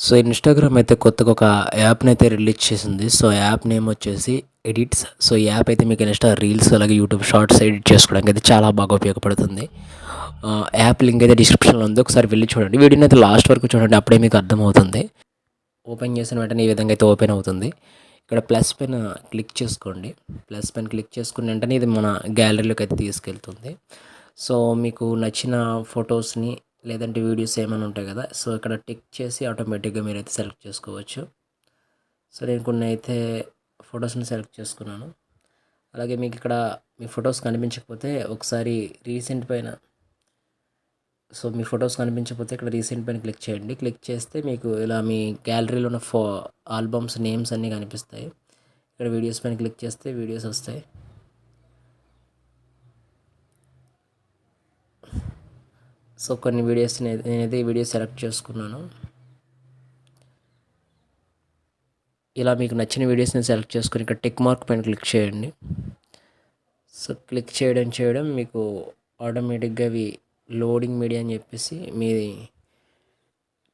So Instagram అయితే కొత్తగా ఒక యాప్‌నైతే రిలీజ్ చేసింది. సో యాప్ నేమ్ వచ్చేసి ఎడిట్స్. సో ఈ యాప్ అయితే మీకు ఇన్‌స్టా రీల్స్ అలాగే యూట్యూబ్ షార్ట్స్ ఎడిట్ చేసుకోవడానికి అయితే చాలా బాగా ఉపయోగపడుతుంది. యాప్ లింక్ అయితే డిస్క్రిప్షన్‌లో ఉంది. ఒకసారి వెళ్లి చూడండి. వీడియోని అయితే లాస్ట్ వరకు చూడండి. అప్పుడే మీకు అర్థమవుతుంది. ఓపెన్ చేసిన వెంటనే ఈ విధంగా అయితే ఓపెన్ అవుతుంది. ఇక్కడ ప్లస్ పైన క్లిక్ చేసుకోండి. ప్లస్ పైన క్లిక్ చేసుకున్న వెంటనే ఇది మన గ్యాలరీలోకి అయితే తీసుకెళ్తుంది. సో మీకు నచ్చిన ఫొటోస్‌ని లేదంటే వీడియోస్ ఏమైనా ఉంటాయి కదా! సో ఇక్కడ టిక్ చేసి ఆటోమేటిక్‌గా మీరైతే సెలెక్ట్ చేసుకోవచ్చు. సో నేను కొన్ని అయితే ఫొటోస్‌ని సెలెక్ట్ చేసుకున్నాను. అలాగే మీకు ఇక్కడ మీ ఫొటోస్ కనిపించకపోతే ఒకసారి రీసెంట్ పైన మీ ఫొటోస్ కనిపించకపోతే ఇక్కడ రీసెంట్ పైన క్లిక్ చేయండి. క్లిక్ చేస్తే మీకు ఇలా మీ గ్యాలరీలో ఉన్న ఆల్బమ్స్ నేమ్స్ అన్నీ కనిపిస్తాయి. ఇక్కడ వీడియోస్ పైన క్లిక్ చేస్తే వీడియోస్ వస్తాయి. సో కొన్ని వీడియోస్ నేనైతే ఈ వీడియో సెలెక్ట్ చేసుకున్నాను. ఇలా మీకు నచ్చిన వీడియోస్ని సెలెక్ట్ చేసుకొని ఇక్కడ టిక్ మార్క్ పైన క్లిక్ చేయండి. సో క్లిక్ చేయడం మీకు ఆటోమేటిక్గా అవి లోడింగ్ మీడియా అని చెప్పేసి మీ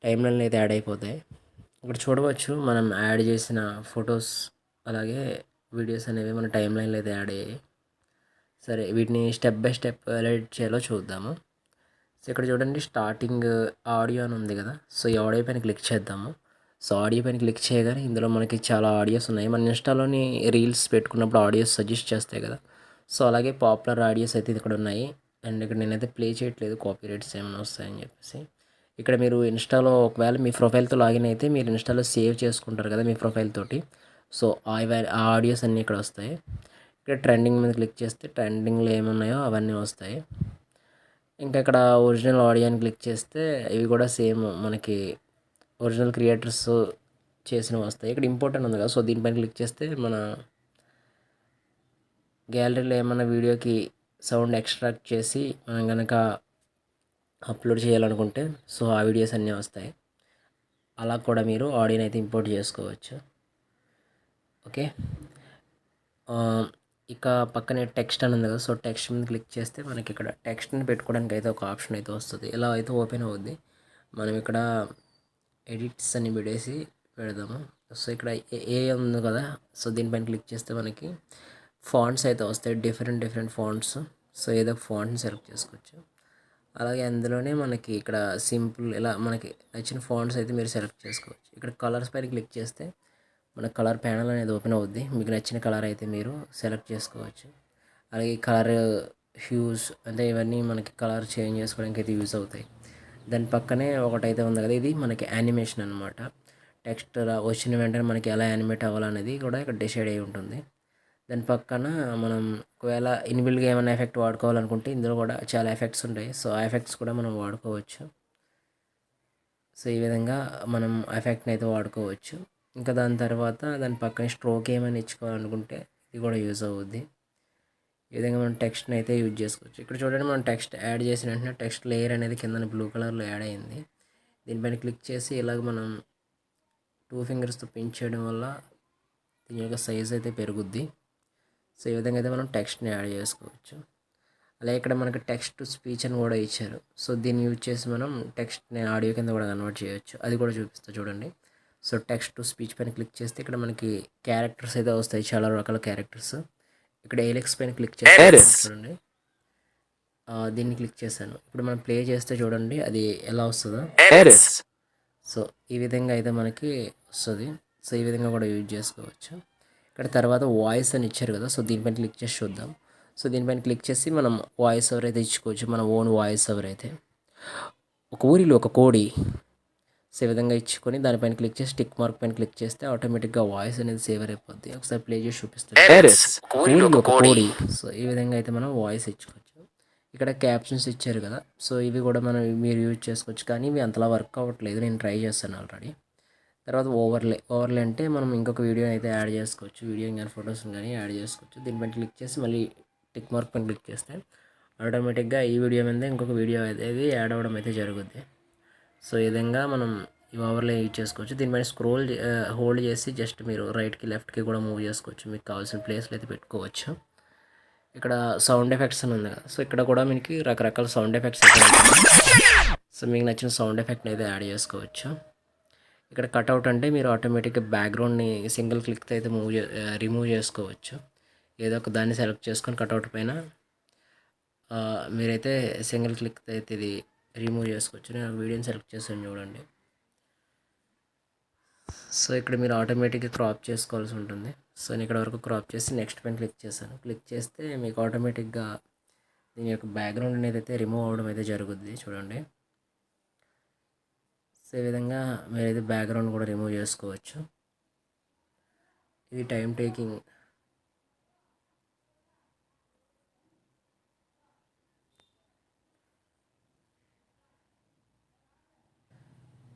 టైమ్లైన్లో అయితే యాడ్ అయిపోతాయి. ఇక్కడ చూడవచ్చు మనం యాడ్ చేసిన ఫొటోస్ అలాగే వీడియోస్ అనేవి మన టైమ్లైన్లో అయితే యాడ్ అయ్యాయి. సరే వీటిని స్టెప్ బై స్టెప్ ఎలా ఎడిట్ చేయాలో చూద్దాము. సో ఇక్కడ చూడండి స్టార్టింగ్ ఆడియో అని ఉంది కదా. సో ఈ ఆడియో పైన క్లిక్ చేద్దాము. సో ఆడియో పైన క్లిక్ చేయగానే ఇందులో మనకి చాలా ఆడియోస్ ఉన్నాయి. మన ఇన్స్టాలోని రీల్స్ పెట్టుకున్నప్పుడు ఆడియోస్ సజెస్ట్ చేస్తాయి కదా. సో అలాగే పాపులర్ ఆడియోస్ అయితే ఇక్కడ ఉన్నాయి. అండ్ ఇక్కడ నేనైతే ప్లే చేయట్లేదు కాపీరైట్స్ ఏమైనా వస్తాయని చెప్పేసి. ఇక్కడ మీరు ఇన్స్టాలో ఒకవేళ మీ ప్రొఫైల్తో లాగిన్ అయితే మీరు ఇన్స్టాలో సేవ్ చేసుకుంటారు కదా మీ ప్రొఫైల్ తోటి. సో ఆ ఆడియోస్ అన్నీ ఇక్కడ వస్తాయి. ఇక్కడ ట్రెండింగ్ మీద క్లిక్ చేస్తే ట్రెండింగ్లో ఏమున్నాయో అవన్నీ వస్తాయి. ఇంకా ఇక్కడ ఒరిజినల్ ఆడియో అని క్లిక్ చేస్తే ఇవి కూడా సేమ్ మనకి ఒరిజినల్ క్రియేటర్స్ చేసినవి వస్తాయి. ఇక్కడ ఇంపార్టెంట్ ఉంది కదా. సో దీనిపైన క్లిక్ చేస్తే మన గ్యాలరీలో ఏమన్నా వీడియోకి సౌండ్ ఎక్స్ట్రాక్ట్ చేసి మనం కనుక అప్లోడ్ చేయాలనుకుంటే సో ఆ వీడియోస్ అన్నీ వస్తాయి. అలా కూడా మీరు ఆడియోని అయితే ఇంపోర్ట్ చేసుకోవచ్చు. ఓకే, ఇక పక్కనే టెక్స్ట్ అని ఉంది కదా. సో టెక్స్ట్ మీద క్లిక్ చేస్తే మనకి ఇక్కడ టెక్స్ట్ని పెట్టుకోవడానికి అయితే ఒక ఆప్షన్ అయితే వస్తుంది. ఇలా అయితే ఓపెన్ అవుద్ది. మనం ఇక్కడ ఎడిట్స్ అని పెడేసి పెడదాము. సో ఇక్కడ ఏ ఉంది కదా. సో దీనిపైన క్లిక్ చేస్తే మనకి ఫాంట్స్ అయితే వస్తాయి. Different fonts. సో ఏదో ఒక ఫాంట్ని సెలెక్ట్ చేసుకోవచ్చు. అలాగే అందులోనే మనకి ఇక్కడ సింపుల్ ఇలా మనకి నచ్చిన ఫాంట్స్ అయితే మీరు సెలెక్ట్ చేసుకోవచ్చు. ఇక్కడ కలర్స్ పైన క్లిక్ చేస్తే మన కలర్ ప్యానల్ అనేది ఓపెన్ అవుద్ది. మీకు నచ్చిన కలర్ అయితే మీరు సెలెక్ట్ చేసుకోవచ్చు. అలాగే కలర్ హ్యూస్ అంటే ఇవన్నీ మనకి కలర్ చేంజ్ చేసుకోవడానికి అయితే యూజ్ అవుతాయి. దాని పక్కనే ఒకటైతే ఉంది కదా, ఇది మనకి యానిమేషన్ అనమాట. టెక్స్ట్ వచ్చిన వెంటనే మనకి ఎలా యానిమేట్ అవ్వాలనేది కూడా ఇక్కడ డిసైడ్ అయి ఉంటుంది. దాని పక్కన మనం ఒకవేళ ఇన్బిల్డ్గా ఏమైనా ఎఫెక్ట్ వాడుకోవాలనుకుంటే ఇందులో కూడా చాలా ఎఫెక్ట్స్ ఉంటాయి. సో ఆ ఎఫెక్ట్స్ కూడా మనం వాడుకోవచ్చు. సో ఈ విధంగా మనం ఎఫెక్ట్ని అయితే వాడుకోవచ్చు. ఇంకా దాని తర్వాత దాని పక్కన స్ట్రోక్ ఏమైనా ఇచ్చుకోవాలనుకుంటే ఇది కూడా యూజ్ అవుద్ది. ఈ విధంగా మనం టెక్స్ట్ని అయితే యూజ్ చేసుకోవచ్చు. ఇక్కడ చూడండి మనం టెక్స్ట్ యాడ్ చేసిన వెంటనే టెక్స్ట్ లేయర్ అనేది కింద బ్లూ కలర్లో యాడ్ అయింది. దీనిపైన క్లిక్ చేసి ఇలాగ మనం 2 ఫింగర్స్తో పించ్ చేయడం వల్ల దీని యొక్క సైజ్ అయితే పెరుగుద్ది. సో ఈ విధంగా అయితే మనం టెక్స్ట్ని యాడ్ చేసుకోవచ్చు. అలాగే ఇక్కడ మనకి టెక్స్ట్ టు స్పీచ్ అని కూడా ఇచ్చారు. సో దీన్ని యూజ్ చేసి మనం టెక్స్ట్ని ఆడియో కింద కూడా కన్వర్ట్ చేయొచ్చు. అది కూడా చూపిస్తా చూడండి. సో టెక్స్ట్ టు స్పీచ్ పైన క్లిక్ చేస్తే ఇక్కడ మనకి క్యారెక్టర్స్ అయితే వస్తాయి, చాలా రకాల క్యారెక్టర్స్. ఇక్కడ ఎలెక్స్ పైన క్లిక్ చేస్తే చూడండి, దీన్ని క్లిక్ చేశాను. ఇప్పుడు మనం ప్లే చేస్తే చూడండి అది ఎలా వస్తుందో. సో ఈ విధంగా అయితే మనకి వస్తుంది. సో ఈ విధంగా కూడా యూజ్ చేసుకోవచ్చు. ఇక్కడ తర్వాత వాయిస్ అని ఇచ్చారు కదా. సో దీనిపైన క్లిక్ చేసి చూద్దాం. సో దీనిపైన క్లిక్ చేసి మనం వాయిస్ ఓవర్ అయితే ఇచ్చుకోవచ్చు. మన ఓన్ వాయిస్ ఓవర్ అయితే ఒక ఊరిలో ఒక కోడి. సో ఈ విధంగా ఇచ్చుకొని దానిపైన క్లిక్ చేసి టిక్ మార్క్ పైన క్లిక్ చేస్తే ఆటోమేటిక్గా వాయిస్ అనేది సేవర్ అయిపోద్ది. ఒకసారి ప్లే చేసి చూపిస్తాను. ఊరిలో ఒక కోడి. సో ఈ విధంగా అయితే మనం వాయిస్ ఇచ్చుకోవచ్చు. ఇక్కడ క్యాప్షన్స్ ఇచ్చారు కదా. సో ఇవి కూడా మీరు యూజ్ చేసుకోవచ్చు, కానీ ఇవి అంతలా వర్క్ అవ్వట్లేదు. నేను ట్రై చేస్తాను ఆల్రెడీ. తర్వాత ఓవర్లే అంటే మనం ఇంకొక వీడియో అయితే యాడ్ చేసుకోవచ్చు. వీడియో కానీ ఫొటోస్ కానీ యాడ్ చేసుకోవచ్చు. దీనిపైన క్లిక్ చేసి మళ్ళీ టిక్ మార్క్ పైన క్లిక్ చేస్తే ఆటోమేటిక్గా ఈ వీడియో మీద ఇంకొక వీడియో అనేది యాడ్ అవ్వడం అయితే జరుగుద్ది. సో ఈ విధంగా మనం ఈ ఓవర్లే యూజ్ చేసుకోవచ్చు. దీనిపైన హోల్డ్ చేసి జస్ట్ మీరు రైట్కి లెఫ్ట్కి కూడా మూవ్ చేసుకోవచ్చు. మీకు కావాల్సిన ప్లేస్లో అయితే పెట్టుకోవచ్చు. ఇక్కడ సౌండ్ ఎఫెక్ట్స్ అని ఉంది కదా. సో ఇక్కడ కూడా మీకు రకరకాల సౌండ్ ఎఫెక్ట్స్ అయితే ఉంటాయి. సో మీకు నచ్చిన సౌండ్ ఎఫెక్ట్ని అయితే యాడ్ చేసుకోవచ్చు. ఇక్కడ కట్అవుట్ అంటే మీరు ఆటోమేటిక్గా బ్యాక్గ్రౌండ్ని సింగిల్ క్లిక్తో అయితే రిమూవ్ చేసుకోవచ్చు. ఏదో ఒక దాన్ని సెలెక్ట్ చేసుకొని కట్అవుట్ పైన మీరైతే సింగిల్ క్లిక్తో అయితే ఇది రిమూవ్ చేసుకోవచ్చు. నేను వీడియోని సెలెక్ట్ చేశాను చూడండి. సో ఇక్కడ మీరు ఆటోమేటిక్గా క్రాప్ చేసుకోవాల్సి ఉంటుంది. సో నేను ఇక్కడ వరకు క్రాప్ చేసి నెక్స్ట్ పైన క్లిక్ చేశాను. క్లిక్ చేస్తే మీకు ఆటోమేటిక్గా దీని యొక్క బ్యాక్గ్రౌండ్ అనేది అయితే రిమూవ్ అవ్వడం అయితే జరుగుద్ది చూడండి. సో ఈ విధంగా మీరైతే బ్యాక్గ్రౌండ్ కూడా రిమూవ్ చేసుకోవచ్చు. ఇది టైం టేకింగ్.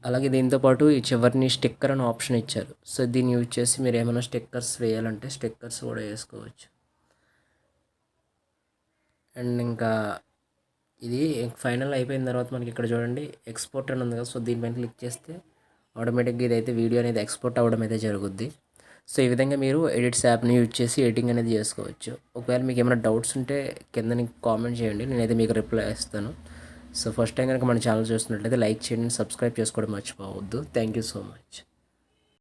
అలాగే దీంతో పాటు ఈ చివరిని స్టిక్కర్ అనే ఆప్షన్ ఇచ్చారు. సో దీన్ని యూజ్ చేసి మీరు ఏమైనా స్టిక్కర్స్ వేయాలంటే స్టిక్కర్స్ కూడా వేసుకోవచ్చు. అండ్ ఇంకా ఇది ఫైనల్ అయిపోయిన తర్వాత మనకి ఇక్కడ చూడండి ఎక్స్పోర్ట్ అని ఉంది కదా. సో దీనిపైన క్లిక్ చేస్తే ఆటోమేటిక్గా ఇదైతే వీడియో అనేది ఎక్స్పోర్ట్ అవ్వడం అయితే జరుగుద్ది. సో ఈ విధంగా మీరు ఎడిట్స్ యాప్ని యూజ్ చేసి ఎడిటింగ్ అనేది చేసుకోవచ్చు. ఒకవేళ మీకు ఏమైనా డౌట్స్ ఉంటే కింద కామెంట్ చేయండి, నేనైతే మీకు రిప్లై ఇస్తాను. సో ఫస్ట్ టైం కనుక మన ఛానల్ చూస్తున్నట్లయితే లైక్ చేయండి, సబ్స్క్రైబ్ చేసుకోవడం మర్చిపోవద్దు. Thank you so much.